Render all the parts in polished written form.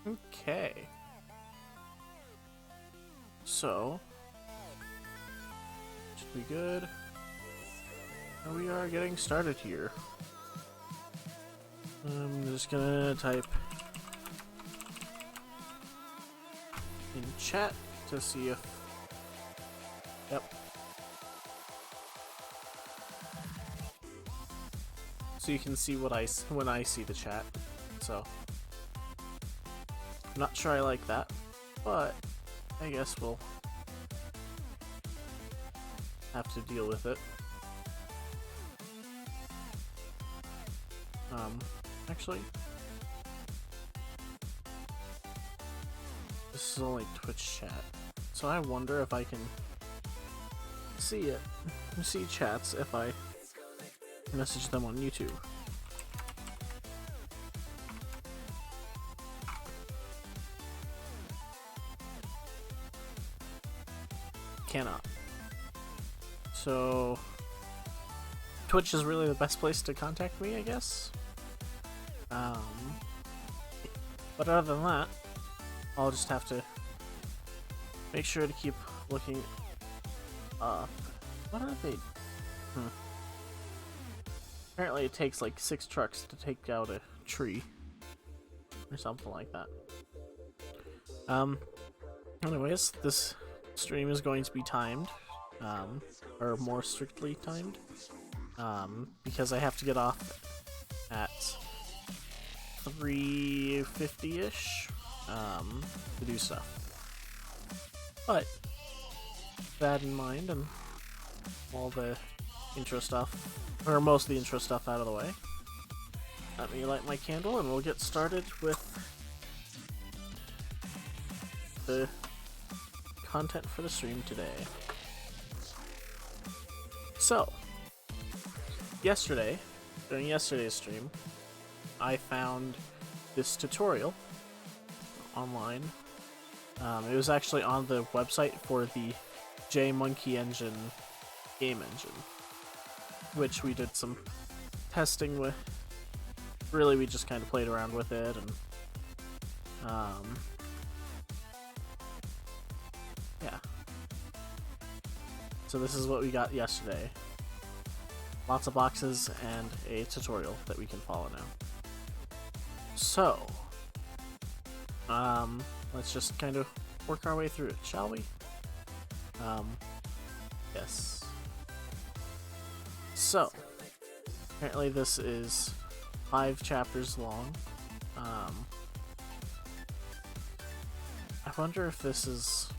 Okay. So, should be good. And we are getting started here. I'm just gonna type in chat to see if... Yep. So you can see what when I see the chat. So, I'm not sure I like that, but I guess we'll have to deal with it. Actually, this is only Twitch chat, so I wonder if I can see chats if I message them on YouTube. Cannot. So Twitch is really the best place to contact me, I guess. But other than that, I'll just have to make sure to keep looking up. What are they? Apparently it takes like 6 trucks to take out a tree. Or something like that. Anyways, this stream is going to be timed. Or more strictly timed. Because I have to get off at 3:50-ish to do stuff. But that in mind, and all the intro stuff, or most of the intro stuff out of the way, let me light my candle and we'll get started with the content for the stream today. So, during yesterday's stream, I found this tutorial online. It was actually on the website for the JMonkey Engine game engine, which we did some testing with. Really, we just kind of played around with it, and yeah. So this is what we got yesterday. Lots of boxes and a tutorial that we can follow now. So, let's just kind of work our way through it, shall we? Yes. So, apparently this is 5 chapters long. I wonder if this is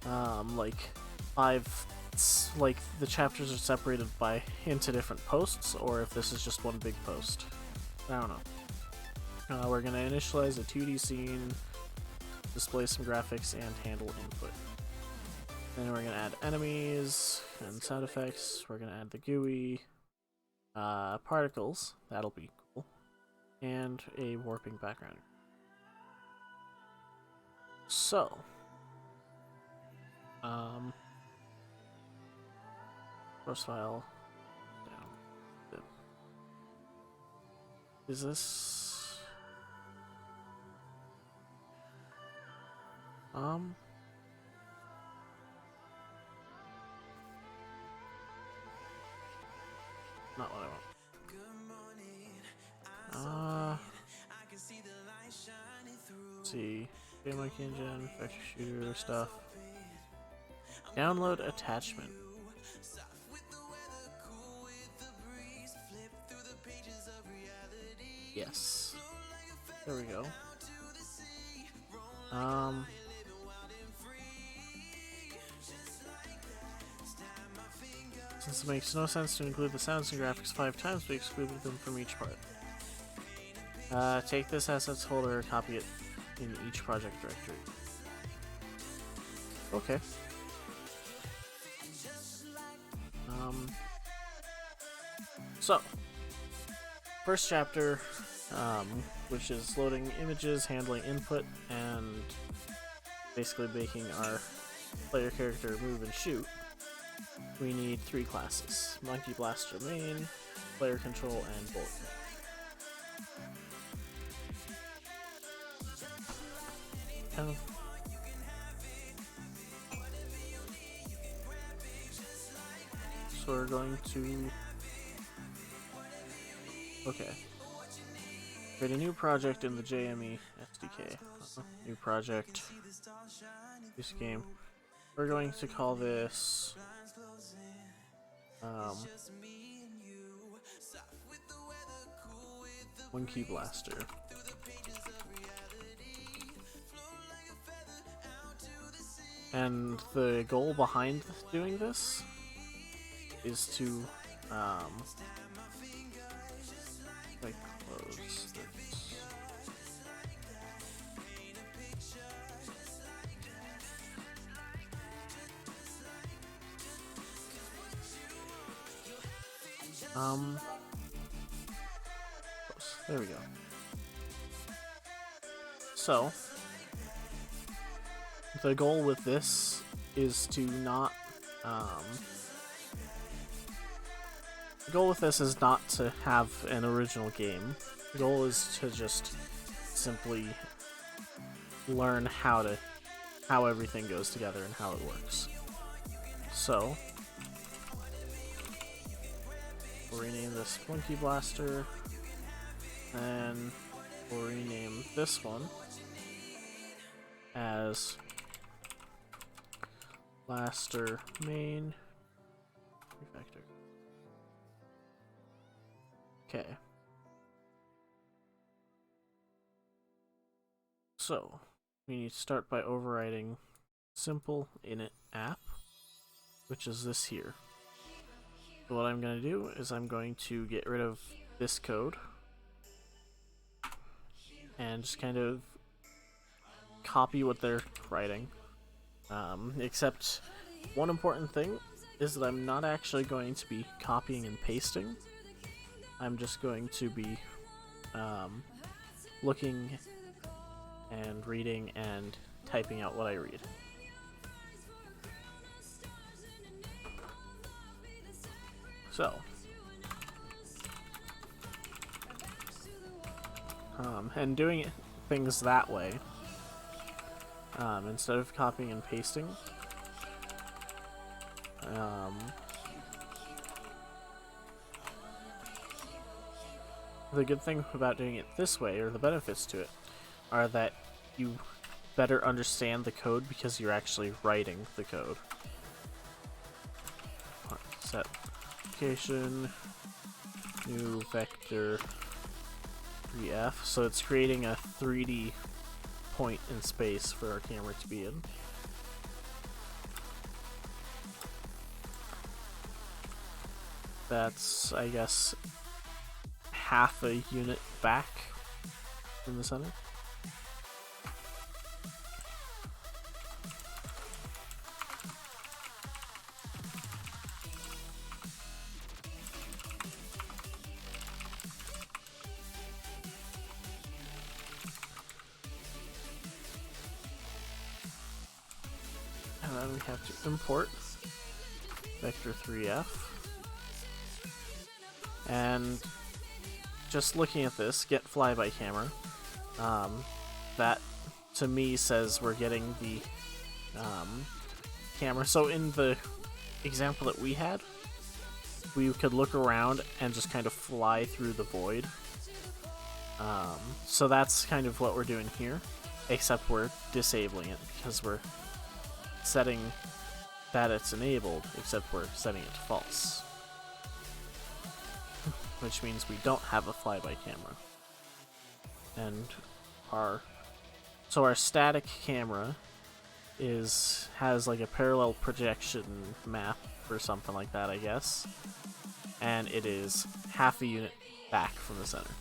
like 5, like the chapters are separated into different posts, or if this is just one big post. I don't know. We're gonna initialize a 2D scene, display some graphics, and handle input. Then we're gonna add enemies and sound effects. We're gonna add the GUI, particles, that'll be cool, and a warping background. So, source file down. Is this not what I want. Let's see, JMonkey Engine, vector shooter stuff. Download attachment. Yes. There we go. Since it makes no sense to include the sounds and graphics 5 times, we excluded them from each part. Take this assets folder, copy it in each project directory. Okay. So, first chapter, which is loading images, handling input, and basically making our player character move and shoot. We need 3 classes: Monkey Blaster main, player control, and bullet. kind of. So we're going to. Okay. Create a new project in the JME SDK. New project. This game. We're going to call this. Monkey Blaster. And the goal behind doing this is to like close this. There we go. So the goal with this is to not the goal with this is not to have an original game. The goal is to just simply learn how everything goes together and how it works. So we'll rename this Monkey Blaster, and we'll rename this one as Blaster Main Refactor. Okay. So we need to start by overriding simple init app, which is this here. So what I'm going to do is I'm going to get rid of this code and just kind of copy what they're writing. Except one important thing is that I'm not actually going to be copying and pasting. I'm just going to be looking and reading and typing out what I read. So, and doing things that way, instead of copying and pasting, the good thing about doing it this way, or the benefits to it, are that you better understand the code because you're actually writing the code. Set application, new vector 3F, so it's creating a 3D point in space for our camera to be in. That's, I guess, half a unit back in the center. And then we have to import vector 3F. And just looking at this, get flyby camera, that to me says we're getting the camera. So in the example that we had, we could look around and just kind of fly through the void. So that's kind of what we're doing here, except we're disabling it because we're setting that it's enabled, except we're setting it to false. Which means we don't have a flyby camera. And our static camera has like a parallel projection map or something like that, I guess. And it is half a unit back from the center.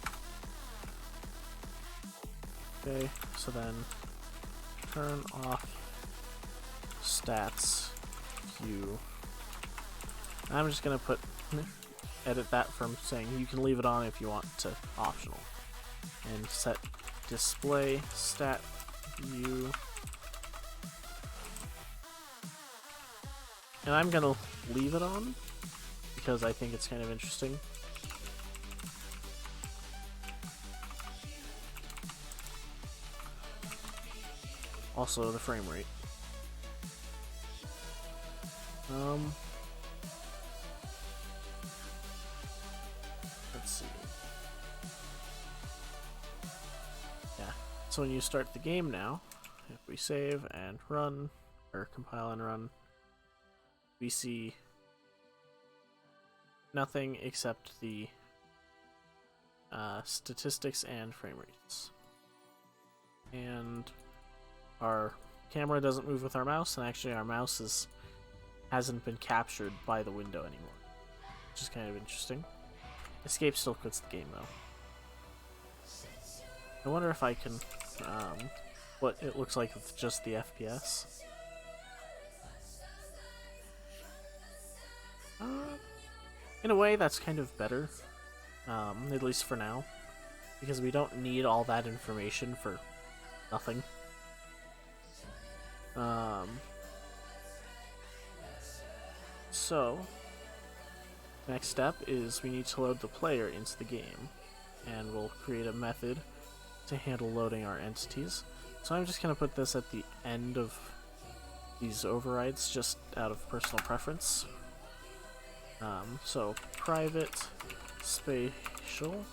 Okay, so then turn off stats view. I'm just gonna edit that from saying you can leave it on if you want to optional, and set display stat view, and I'm gonna leave it on because I think it's kind of interesting. also the frame rate. Let's see. Yeah, so when you start the game now, if we save and run, or compile and run, we see nothing except the statistics and frame rates. And our camera doesn't move with our mouse, and actually our mouse hasn't been captured by the window anymore, which is kind of interesting. Escape still quits the game though. I wonder if I can what it looks like with just the FPS. In a way, that's kind of better, at least for now, because we don't need all that information for nothing. So, next step is we need to load the player into the game, and we'll create a method to handle loading our entities. So I'm just going to put this at the end of these overrides, just out of personal preference. So private spatial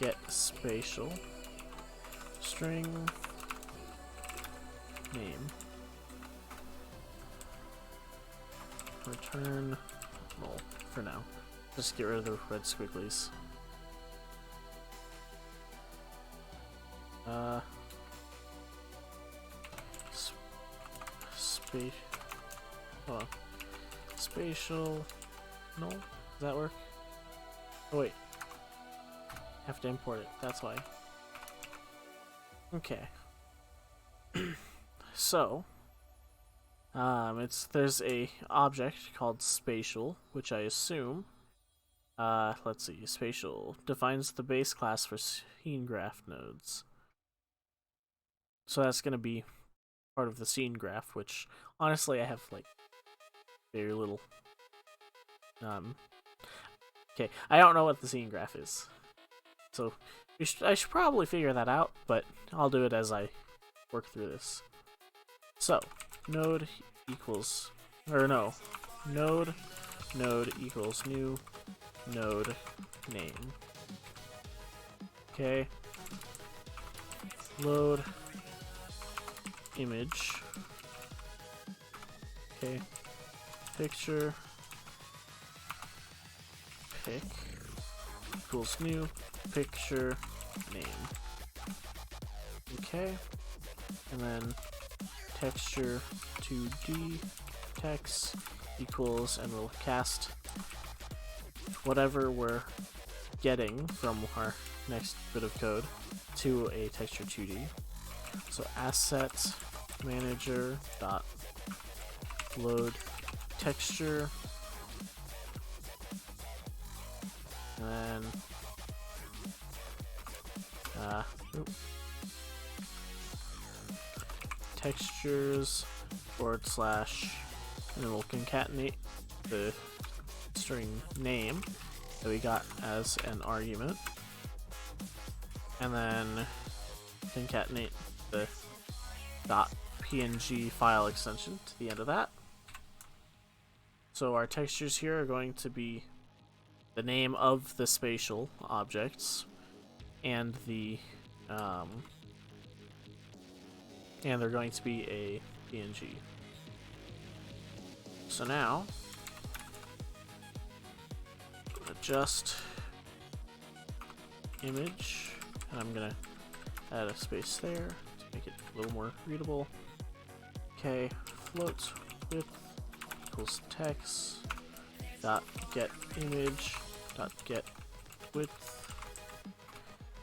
get spatial string name return null for now. Just get rid of the red squigglies. Hold on. Spatial null? Does that work? Oh wait. Have to import it, that's why. Okay. So there's a object called spatial, which I assume let's see, spatial defines the base class for scene graph nodes. So that's gonna be part of the scene graph, which honestly I have like very little. Okay, I don't know what the scene graph is, so I should probably figure that out, but I'll do it as I work through this. So node equals, or no, node equals new node name. Okay, load image. Okay, picture pic equals new picture name. Okay, and then texture 2D text equals, and we'll cast whatever we're getting from our next bit of code to a texture 2D. So asset manager dot load texture, and then textures / and then we'll concatenate the string name that we got as an argument, and then concatenate the .png file extension to the end of that. So our textures here are going to be the name of the spatial objects and the and they're going to be a PNG. So now adjust image, and I'm gonna add a space there to make it a little more readable. Okay, float width equals text dot get image dot get width,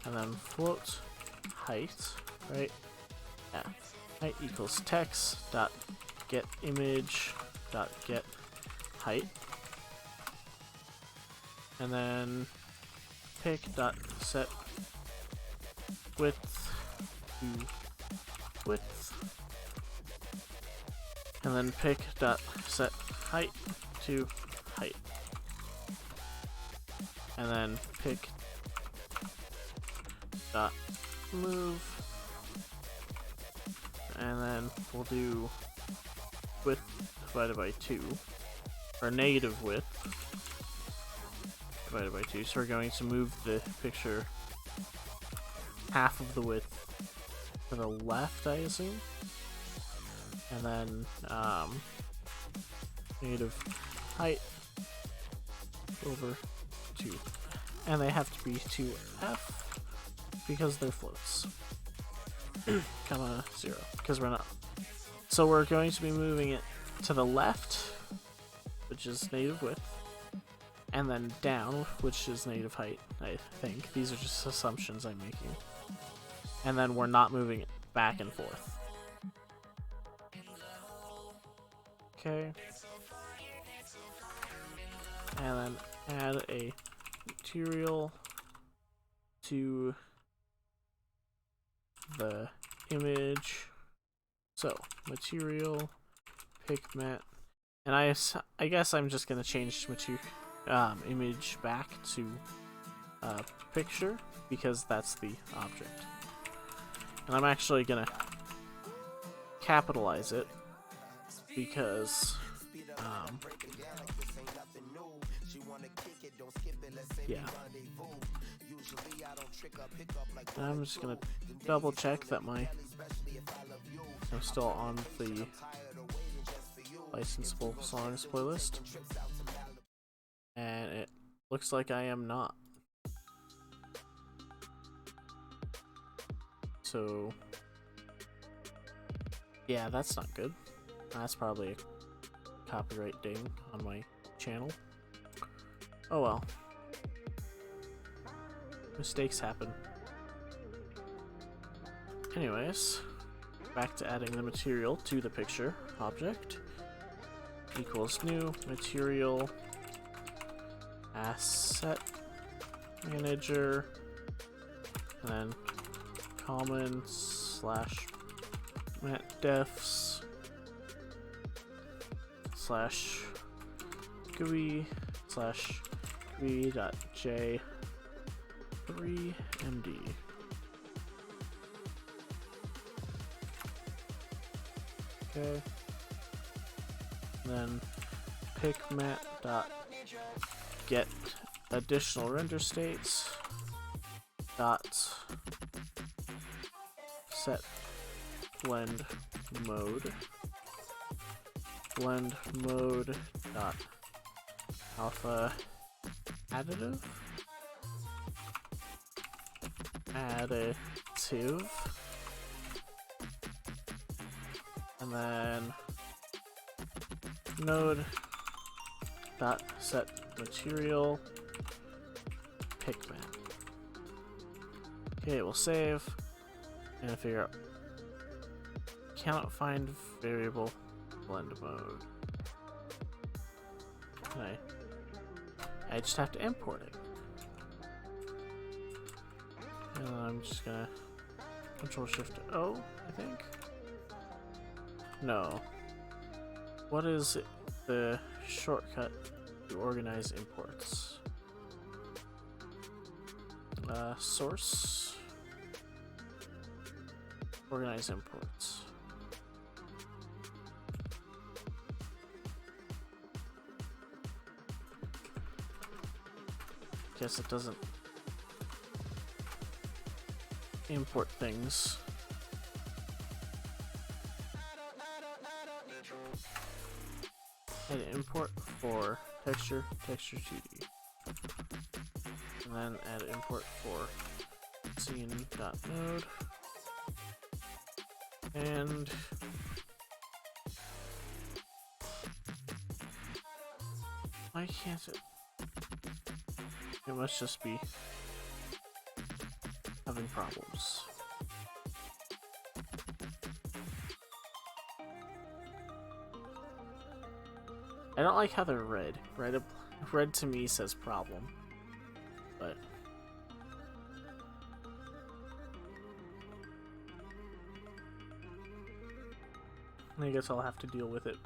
and then float height, right? Yeah, height equals text dot get image dot get height, and then pic dot set width to width, and then pic dot set height to height, and then pic dot move and then we'll do width divided by 2, or negative width divided by 2. So we're going to move the picture half of the width to the left, I assume, and then negative height over 2, and they have to be 2f because they're floats, comma 0, because we're not. So we're going to be moving it to the left, which is negative width, and then down, which is negative height, I think. These are just assumptions I'm making. And then we're not moving it back and forth. Okay. And then add a material to the image. So, material, pigment, and I guess I'm just gonna change image back to picture because that's the object. And I'm actually gonna capitalize it because yeah. And I'm just gonna double check that I'm still on the licensable songs playlist, and it looks like I am not. So yeah, that's not good. That's probably a copyright ding on my channel. Oh well. Mistakes happen. Anyways, back to adding the material to the picture object. Equals new material asset manager, and then common slash matdefs slash GUI slash GUI.j3md. Okay. Then pigment.get additional render states dot set blend mode dot alpha additive and then node dot set material pigment. Okay, we'll save and figure out. Cannot find variable blend mode. I just have to import it. And I'm just gonna Control Shift O, I think. No. What is the shortcut to organize imports? Source. Organize imports. Guess it doesn't import things. Add import for texture 2D, and then add import for scene.node, and why can't it? It must just be having problems. I don't like how they're red. Red to me says problem, but I guess I'll have to deal with it.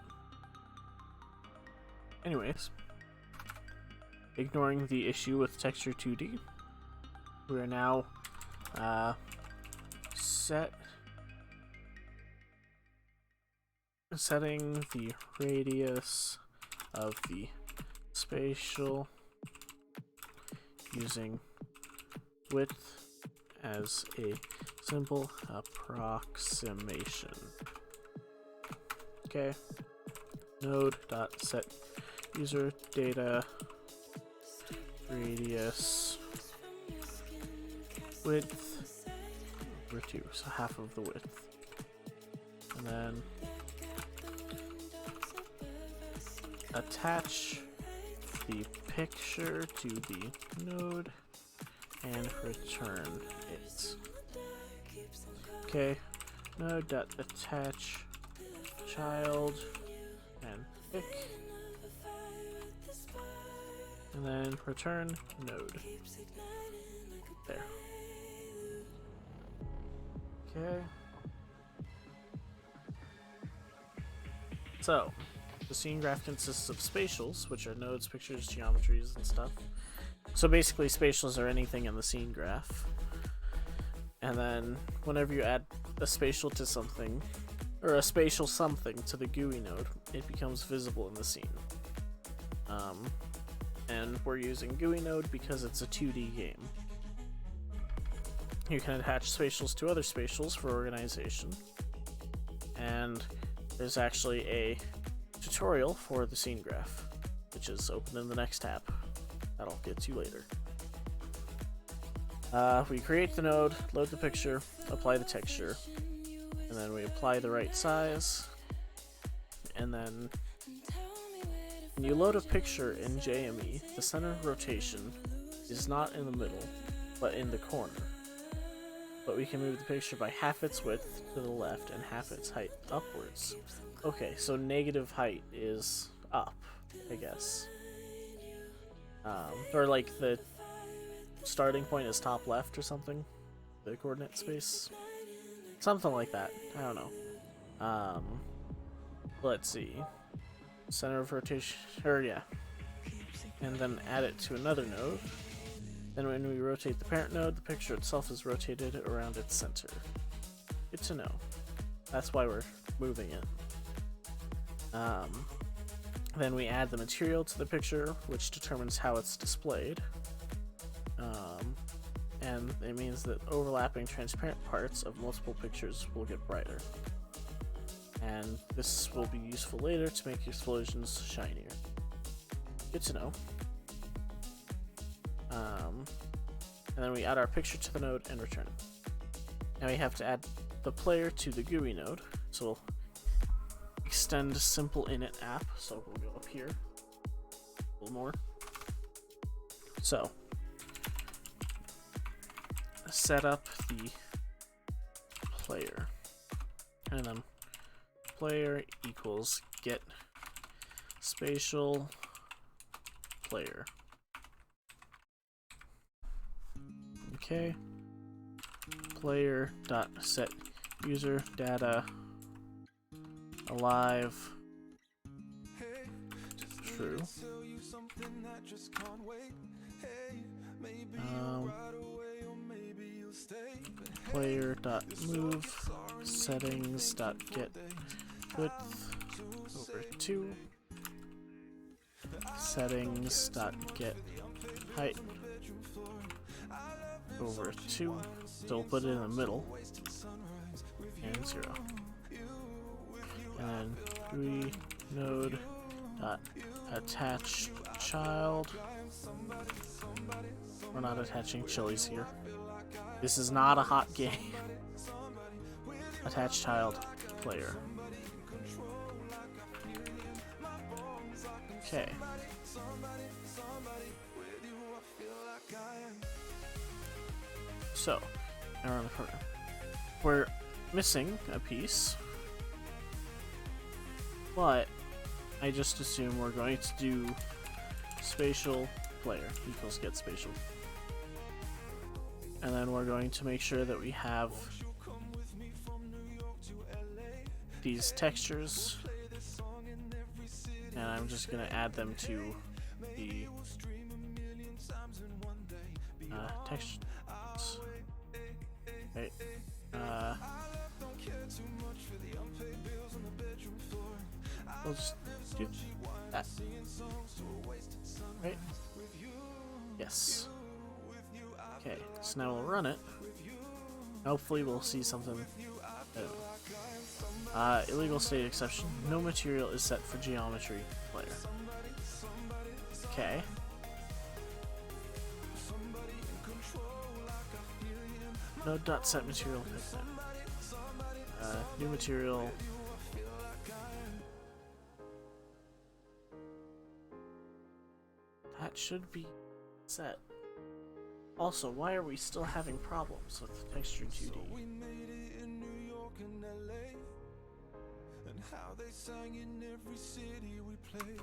Anyways, ignoring the issue with texture 2D, we are now set setting the radius of the spatial using width as a simple approximation. Okay. Node.set user data radius width over 2, so half of the width. And then attach the picture to the node and return it. Okay, node.attach child and pic, and then return node. There. Okay. So, the scene graph consists of spatials, which are nodes, pictures, geometries, and stuff. So basically, spatials are anything in the scene graph. And then, whenever you add a spatial to something, or a spatial something to the GUI node, it becomes visible in the scene. And we're using GUI node because it's a 2D game. You can attach spatials to other spatials for organization. And there's actually a tutorial for the scene graph, which is open in the next tab. That'll get to later. We create the node, load the picture, apply the texture, and then we apply the right size. And then when you load a picture in JME, the center of rotation is not in the middle, but in the corner. But we can move the picture by half its width to the left and half its height upwards. Okay, so negative height is up, I guess. Or like the starting point is top left or something? The coordinate space? Something like that. I don't know. Let's see. Center of rotation, or yeah. And then add it to another node. Then when we rotate the parent node, the picture itself is rotated around its center. Good to know. That's why we're moving it. Then we add the material to the picture, which determines how it's displayed. And it means that overlapping transparent parts of multiple pictures will get brighter. And this will be useful later to make explosions shinier. Good to know. And then we add our picture to the node and return it. Now we have to add the player to the GUI node, so we'll extend simple init app, so we'll go up here a little more. So, set up the player, and then player equals get spatial player. Okay. Player dot set user data alive true. Player dot move settings dot get width over 2 settings dot get height over 2, so we'll put it in the middle, and 0. And then GUI node dot attach child. We're not attaching chilies here. This is not a hot game. Attach child player. Okay. So, around the corner. We're missing a piece, but I just assume we're going to do spatial player equals get spatial. And then we're going to make sure that we have these textures, and I'm just going to add them to the textures. Right. we'll just do that. Right? Yes. Okay, so now we'll run it. Hopefully we'll see something. Illegal state exception. No material is set for geometry player. Okay. No dot set material picnic. New material. That should be set. Also, why are we still having problems with the texture 2D? And how they sang in every city we played.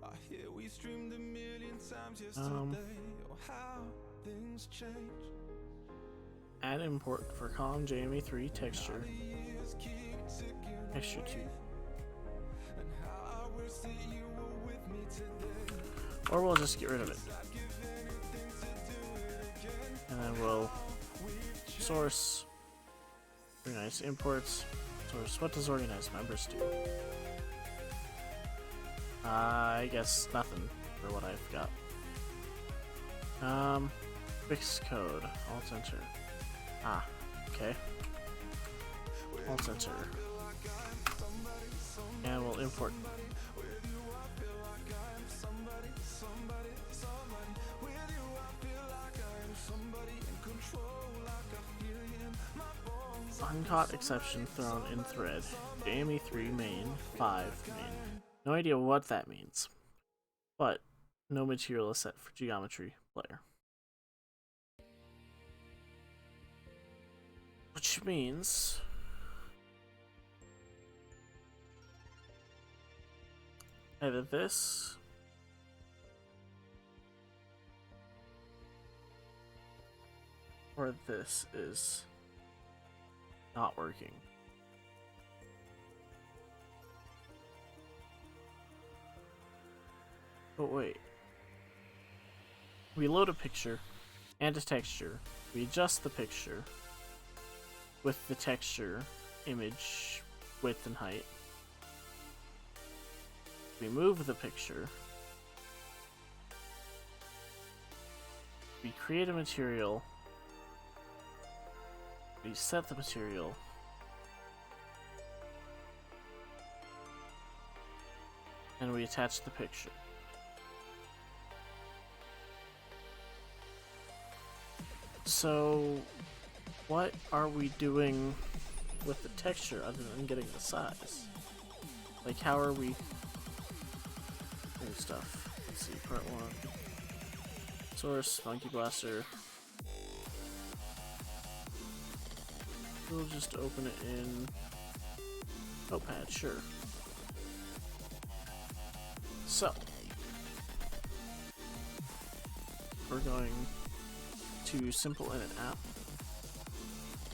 I hear we streamed 1,000,000 times yesterday. Oh, how things change. Add import for column JME3 texture. Texture 2. Or we'll just get rid of it. And then we'll source organize imports. Source. What does organize members do? I guess nothing for what I've got. Fix code. Alt enter. Ah, okay. Alt enter. And we'll import. Uncaught exception thrown in thread. JME3 main, 5 main. No idea what that means. But no material is set for geometry player. Which means either this or this is not working. But wait. We load a picture and a texture. We adjust the picture with the texture, image, width, and height. We move the picture. We create a material. We set the material. And we attach the picture. So, what are we doing with the texture other than getting the size? Like, how are we doing stuff? Let's see, part 1. Source, Monkey Blaster. We'll just open it in Notepad, sure. So, we're going to simple init app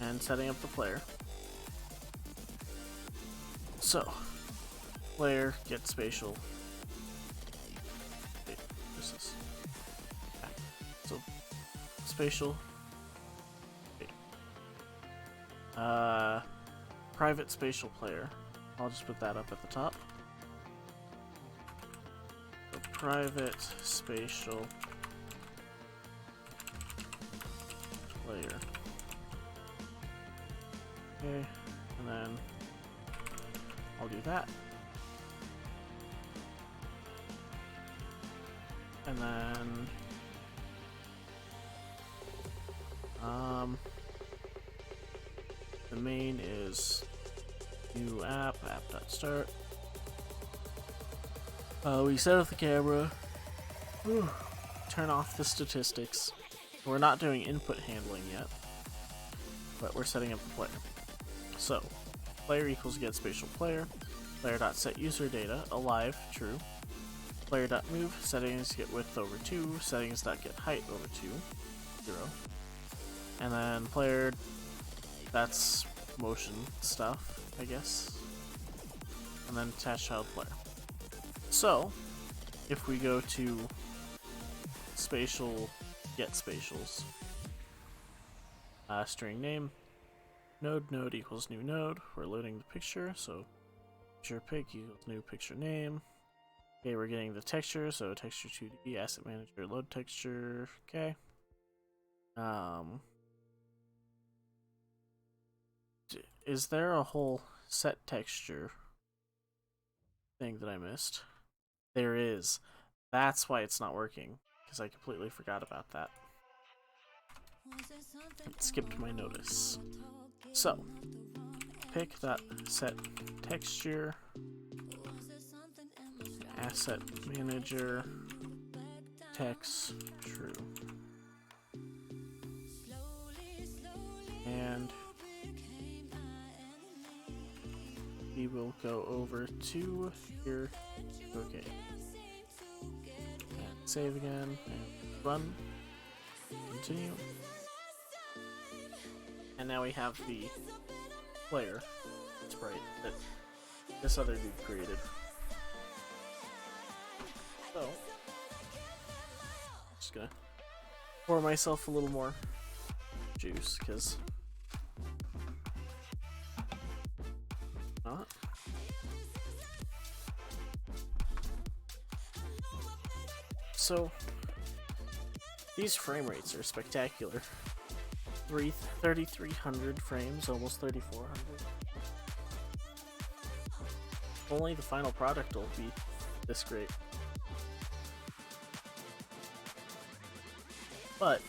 and setting up the player. So, player get spatial. Wait, this is so spatial. Wait. Private spatial player. I'll just put that up at the top. So private spatial player. Okay, and then I'll do that. And then the main is new app.start. We set up the camera. Whew. Turn off the statistics. We're not doing input handling yet, but we're setting up the player. So, player equals get spatial player, player.set user data, alive, true, player.move, settings get width over 2, settings.get height over 2, 0, and then player, that's motion stuff, I guess, and then attach child player. So, if we go to spatial, get spatials, string name, node equals new node, we're loading the picture, so picture pic equals new picture name. Okay, we're getting the texture, so texture 2D, asset manager, load texture. Okay. Is there a whole set texture thing that I missed? There is. That's why it's not working, because I completely forgot about that. It skipped my notice. So, pick that set texture, asset manager, text true, and we will go over to here. Okay, and save again and run. Continue. And now we have the player sprite that this other dude created. So, I'm just gonna pour myself a little more juice, because not. So, these frame rates are spectacular. 3,300 frames, almost 3,400. Only the final product will be this great. But,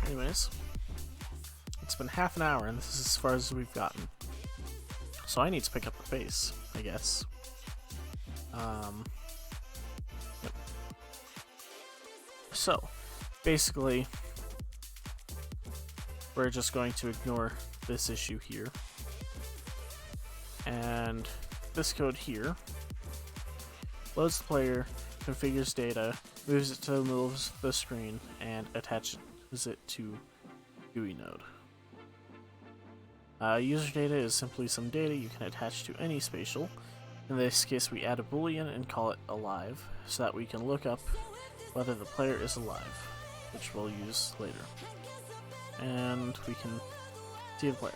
anyways, it's been half an hour and this is as far as we've gotten. So I need to pick up the pace, I guess. Yep. So, basically, we're just going to ignore this issue here. And this code here loads the player, configures data, moves it to the middle of the screen, and attaches it to GUI node. User data is simply some data you can attach to any spatial. In this case, we add a boolean and call it alive, so that we can look up whether the player is alive, which we'll use later. And we can see the player.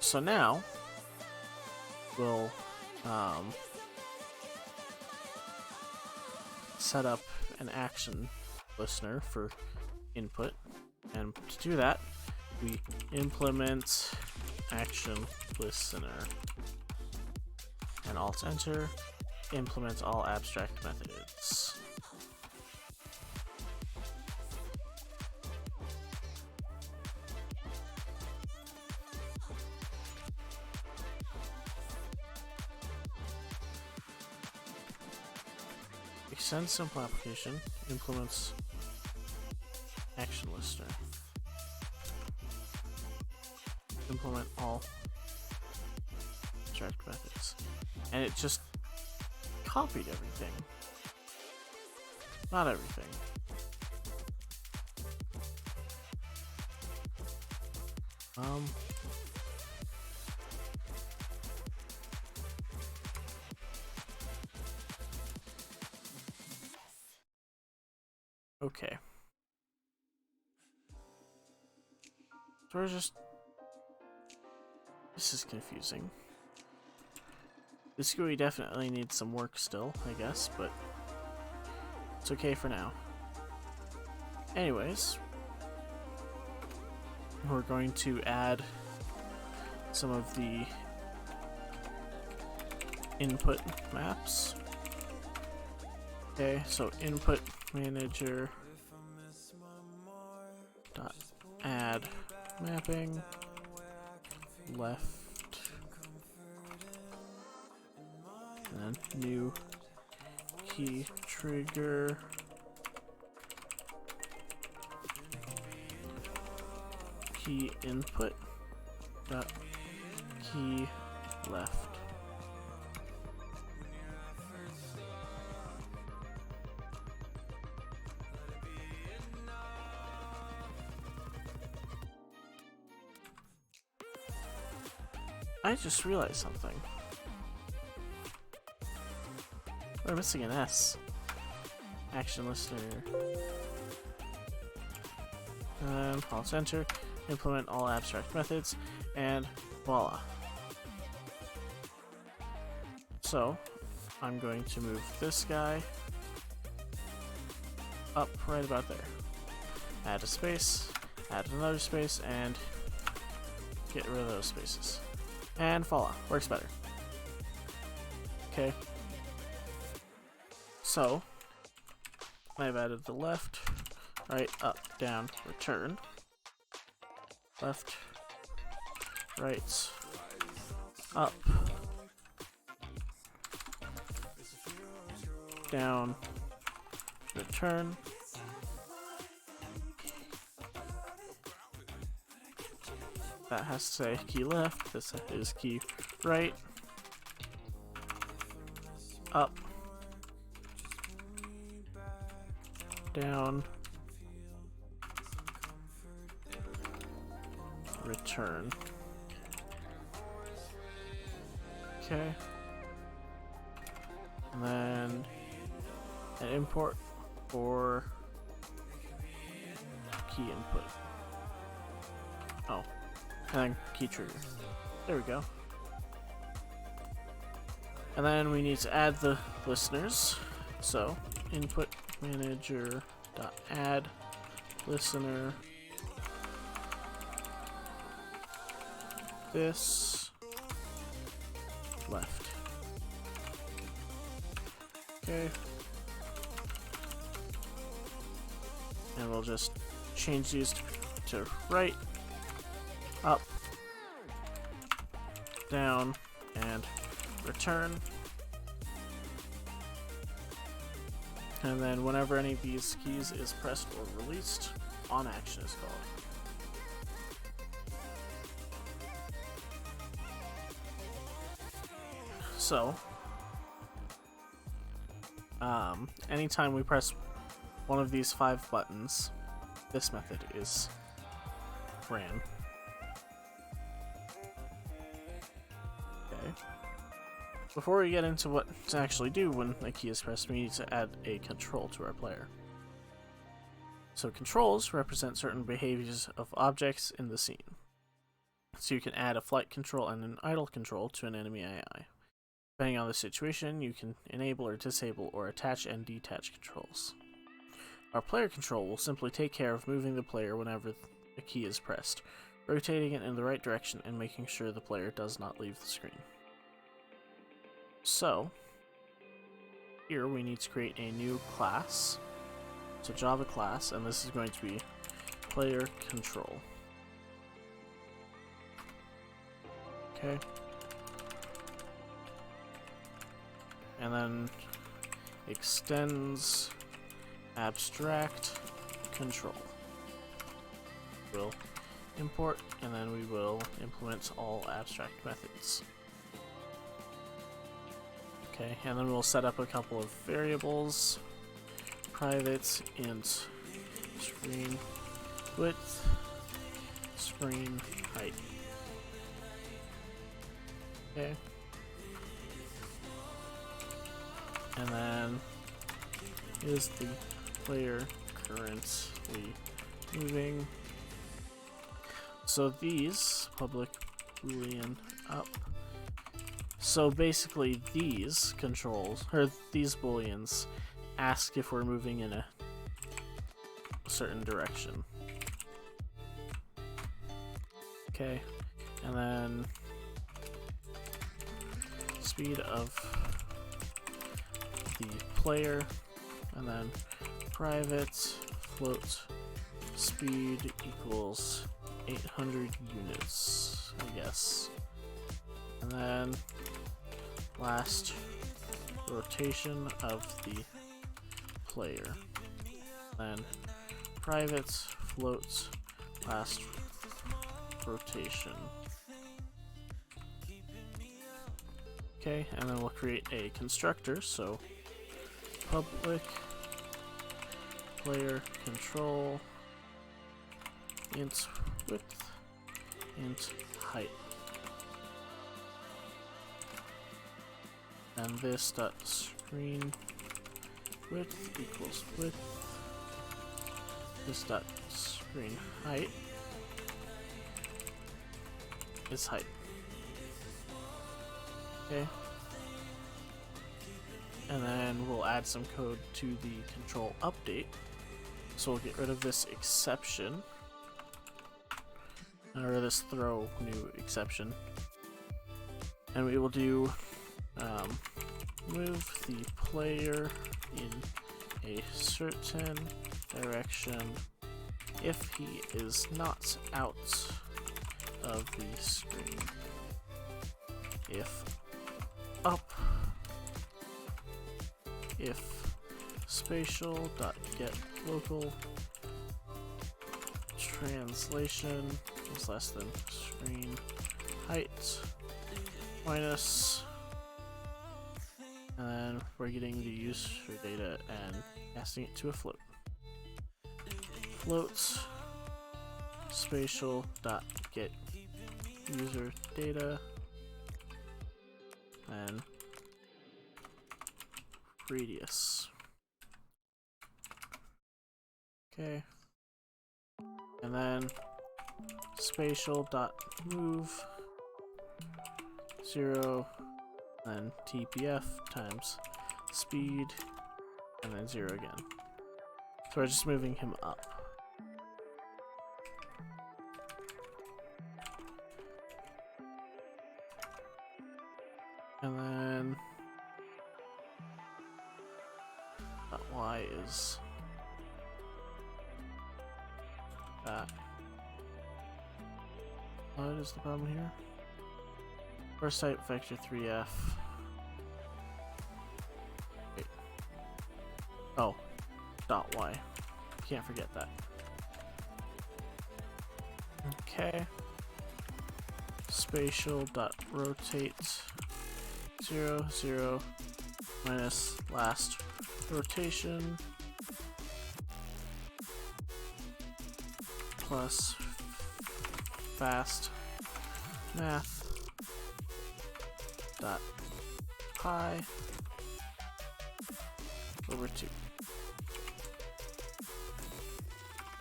So now, we'll set up an action listener for input, and to do that, we implement action listener and alt enter, implement all abstract methods. Extend simple application, implements action listener. Implement all abstract methods. And it just copied everything. Not everything. Okay. So we're just... This is confusing. This GUI definitely needs some work still, I guess, but it's okay for now. Anyways, we're going to add some of the input maps. Okay, so input manager dot add mapping left, and then new key trigger key input dot key left. I just realized something. We're missing an S. Action listener. And alt enter. Implement all abstract methods. And voila. So I'm going to move this guy up right about there. Add a space, add another space, and get rid of those spaces. And voila, works better. Okay. So I've added the left, right, up, down, return. Left, right, up, down, return. That has to say key left, this is key right, up, down, return. Okay. And then an import for key input. Oh, and then key trigger. There we go. And then we need to add the listeners. So input manager dot add listener this left. Okay. And we'll just change these to right, up, down, and return. And then whenever any of these keys is pressed or released, on action is called. So, anytime we press one of these 5 buttons, this method is ran. Okay. Before we get into what to actually do when a key is pressed, we need to add a control to our player. So controls represent certain behaviors of objects in the scene. So you can add a flight control and an idle control to an enemy AI. Depending on the situation, you can enable or disable or attach and detach controls. Our player control will simply take care of moving the player whenever a key is pressed, rotating it in the right direction and making sure the player does not leave the screen. So, here we need to create a new class. It's a Java class, and this is going to be player control. Okay. And then extends abstract control. We'll import, and then we will implement all abstract methods. Okay, and then we'll set up a couple of variables. Private int screen width, screen height. Okay. And then is the player currently moving? So these public boolean up. So basically these controls, or these booleans, ask if we're moving in a certain direction. Okay, and then speed of the player, and then private float speed equals 800 units, I guess. And then last rotation of the player. Then private float last rotation. Okay, and then we'll create a constructor, so public player control int width, int height. And this dot screen width equals width. This dot screen height is height. Okay. and then we'll add some code to the control update. So we'll get rid of this exception, or this throw new exception, and we will do move the player in a certain direction if he is not out of the screen. If up, if spatial.get local translation is less than screen height minus, and then we're getting the user data and passing it to a float. Float spatial.get user data and radius. Okay, and then spatial.move 0, then TPF times speed, and then 0 again. So we're just moving him up. And then y is that. What is the problem here? First type vector 3f. Wait. Oh, dot y. Can't forget that. Okay. Spatial dot rotate 0, 0 minus last rotation plus fast math dot pi over 2,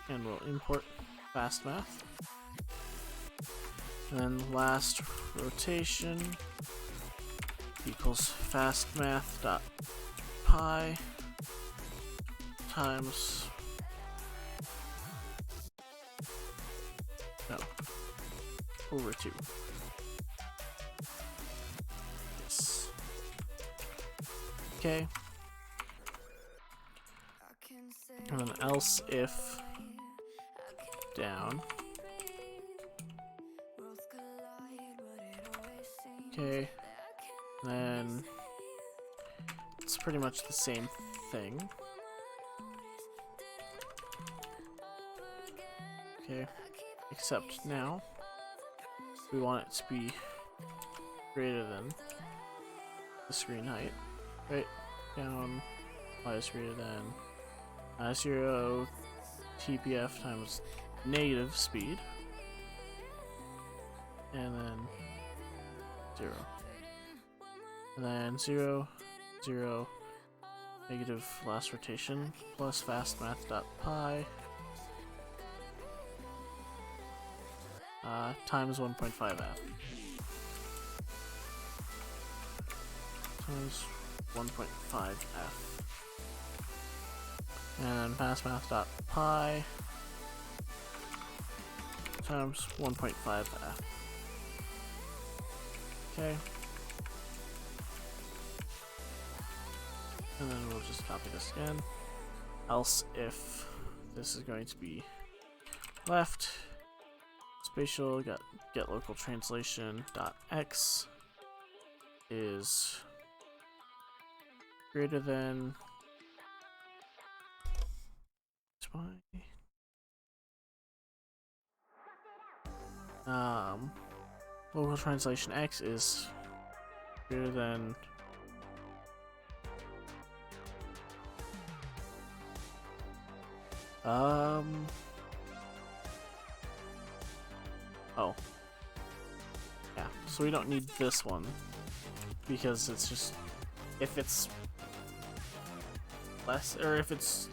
and we'll import fast math, and then last rotation equals fast math dot pi times over 2. Yes. Okay. And then else if down. Okay. Then it's pretty much the same thing. Okay. Except now we want it to be greater than the screen height. Right? Down y is greater than 0 TPF times negative speed, and then 0. And then 0, 0, negative last rotation plus fastmath.pi times 1.5f times 1.5f, and fastmath.pi times 1.5f. Okay. And then we'll just copy this again. Else if this is going to be left, spatial get local translation dot x is greater than local translation x is greater than oh yeah, so we don't need this one because it's just if it's less, or if it's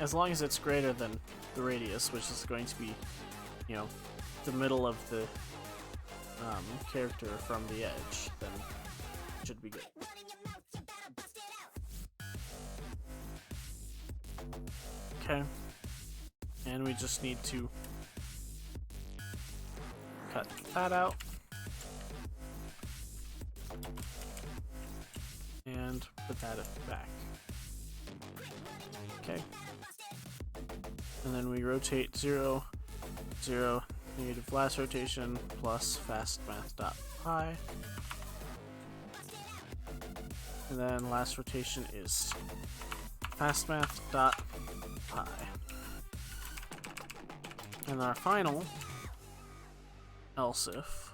as long as it's greater than the radius, which is going to be, you know, the middle of the character from the edge, then it should be good. Okay. And we just need to cut that out. And put that back. Okay. And then we rotate 0, 0, negative last rotation plus fastmath.pi. And then last rotation is fastmath.pi. And our final else if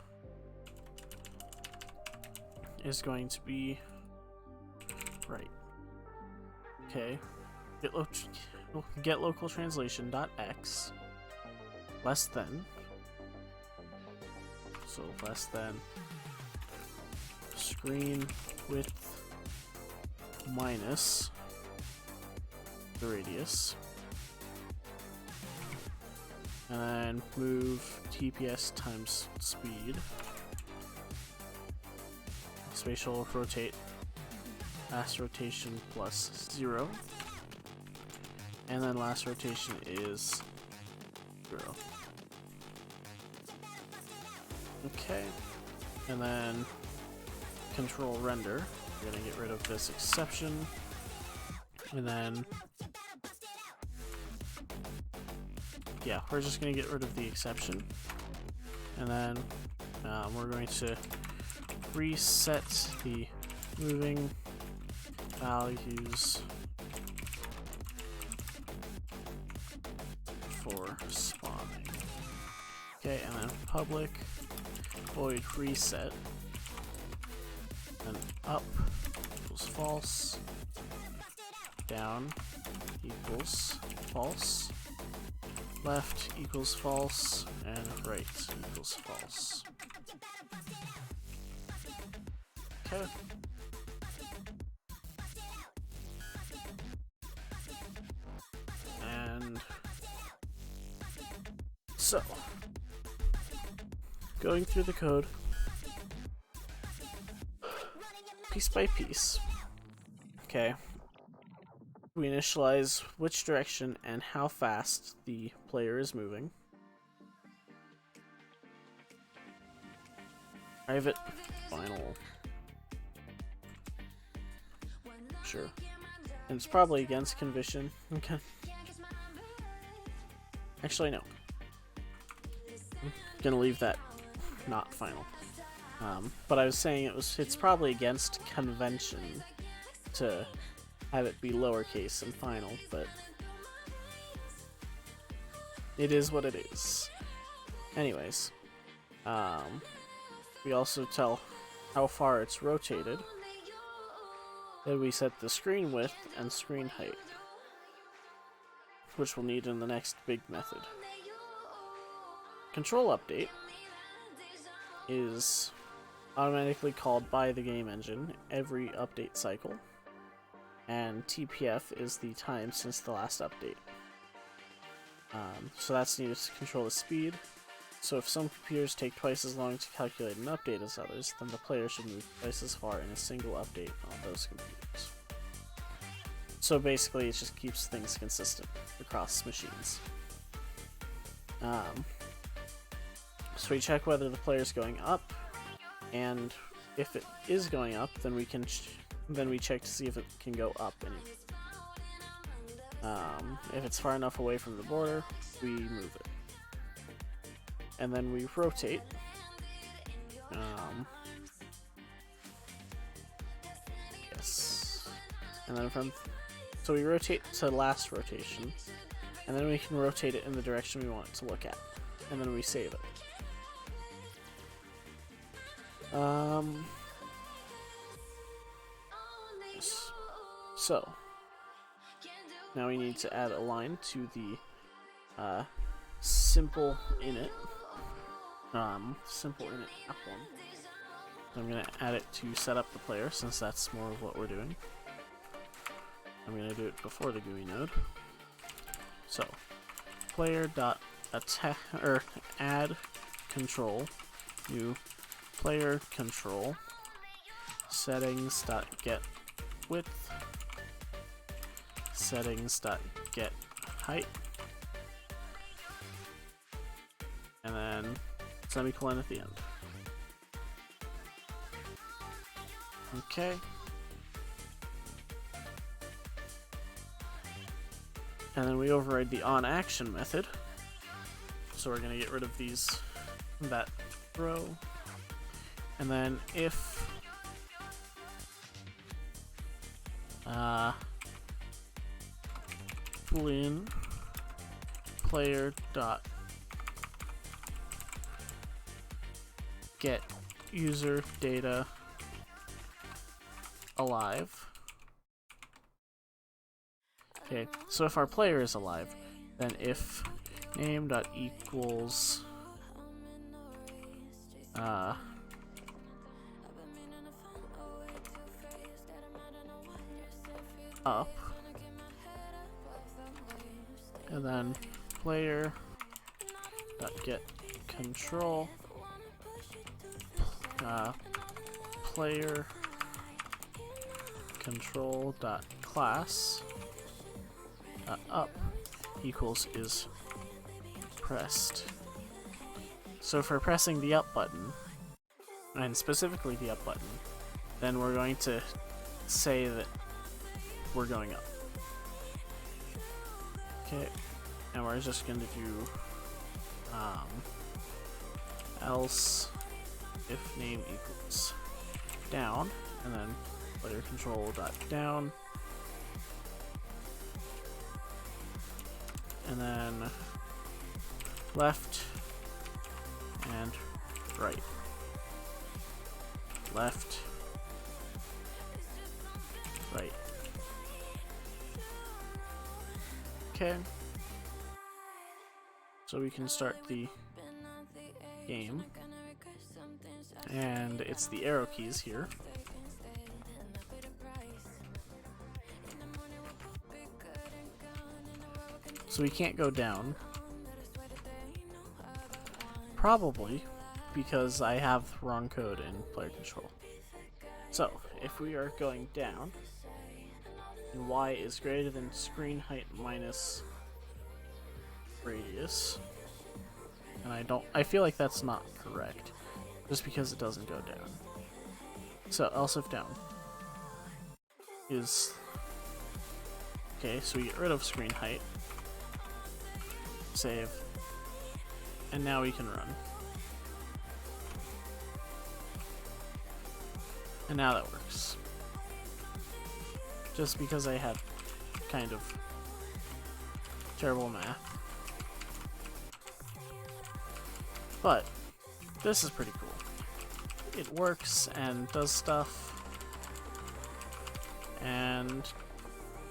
is going to be right. Okay. Get local translation dot x less than, so less than screen width minus the radius, and then move TPS times speed, spatial rotate last rotation plus 0, and then last rotation is 0. Okay, and then control render. We're gonna get rid of this exception, and then yeah, we're just gonna get rid of the exception, and then we're going to reset the moving values for spawning. Okay, and then public void reset, and up equals false, down equals false, left equals false, and right equals false. Okay. And so, going through the code piece by piece. Okay. We initialize which direction and how fast the player is moving. Private final. Sure. And it's probably against convention. Okay. Actually, no. I'm gonna leave that not final. But I was saying it's probably against convention to have it be lowercase and final, but it is what it is. Anyways, we also tell how far it's rotated. Then we set the screen width and screen height, which we'll need in the next big method. Control update is automatically called by the game engine every update cycle, and TPF is the time since the last update. So that's needed to control the speed. So if some computers take twice as long to calculate an update as others, then the player should move twice as far in a single update on those computers. So basically it just keeps things consistent across machines. So we check whether the player is going up, and if it is going up, then we check to see if it can go up any. If it's far enough away from the border, we move it, and then we rotate. Yes, and then so we rotate to last rotation, and then we can rotate it in the direction we want it to look at, and then we save it. So now we need to add a line to the simple init app one. I'm gonna add it to set up the player, since that's more of what we're doing. I'm gonna do it before the GUI node. So add control new player control settings.get width settings.get height, and then semicolon at the end. Okay. And then we override the onAction method. So we're gonna get rid of that row. And then if boolean player dot get user data alive. Okay, so if our player is alive, then if name dot equals up, and then player dot get control player control dot class up equals is pressed. So if we're pressing the up button, and specifically the up button, then we're going to say that we're going up. Okay, and we're just going to do else if name equals down, and then player control dot down, and then left and right, left, right. Okay, so we can start the game, and it's the arrow keys here. So we can't go down, probably because I have wrong code in player control. So if we are going down, and y is greater than screen height minus radius, and I feel like that's not correct, just because it doesn't go down. So else if down is, okay, so we get rid of screen height, save, and now we can run. And now that works. Just because I had kind of terrible math. But this is pretty cool. It works and does stuff, and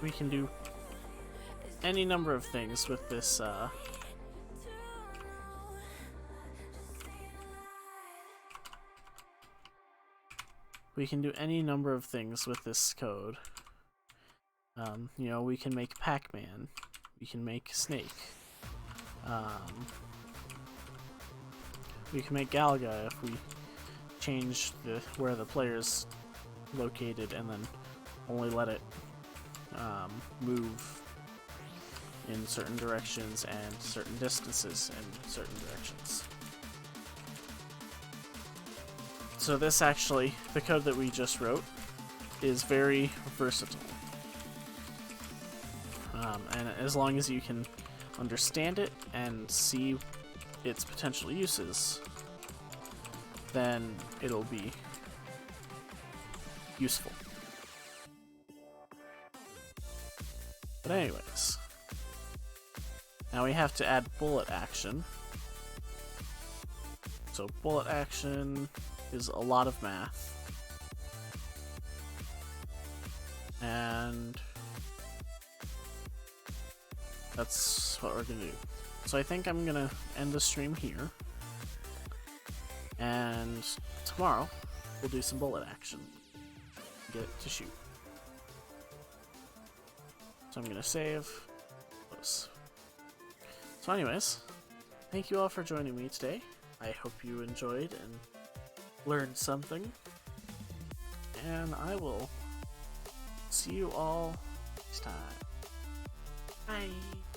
we can do any number of things with this code. You know, we can make Pac-Man, we can make Snake, we can make Galaga if we change where the player's located and then only let it move in certain directions and certain distances in certain directions. So this actually, the code that we just wrote, is very versatile. And as long as you can understand it and see its potential uses, then it'll be useful. But anyways, now we have to add bullet action. So bullet action is a lot of math, and that's what we're gonna do. So I think I'm gonna end the stream here, and tomorrow we'll do some bullet action. Get to shoot. So I'm gonna save those. So anyways, thank you all for joining me today. I hope you enjoyed and learned something, and I will see you all next time. Bye!